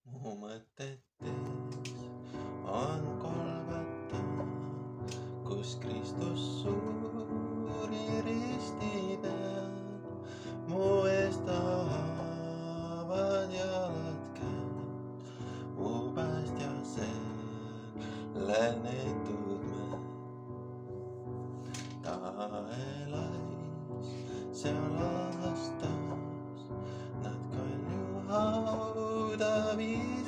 Mu mõtetes on kolgata, kus Kristus suri risti peal. Mu eest ta haavad jalad käed, mu päästja selle neetud mäe. Ta elas seal aastas, nad kalju hauda viisitab.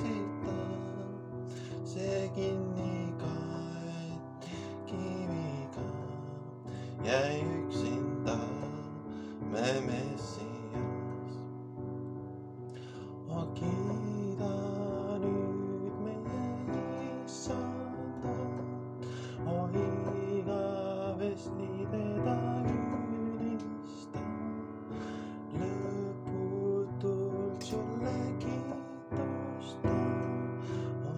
See kinni kaeti kiviga, jäi üksinda me Messias. O kiida nüüd meie Issandat, o igavesti teda ülista. Lõputult sulle kiitust toon, o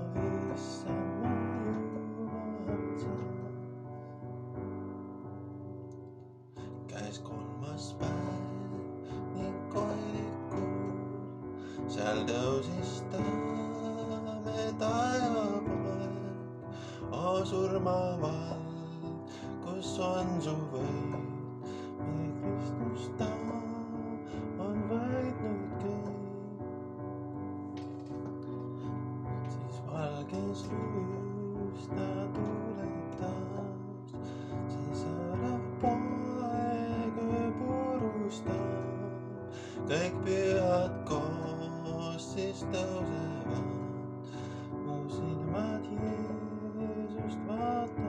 Issand mu Jumal sa. Käis kolmas päev ning koerikul, seal tõusis ta me taeva poeg. O surmavald, kus on su võit, meie Kristus ta on võitnud kõik. Siis valges rüüs ta tuletas, see särav poeg purustab. Kõik pühad koos siis tõusevad, mu silmad Jeesust vaatavad.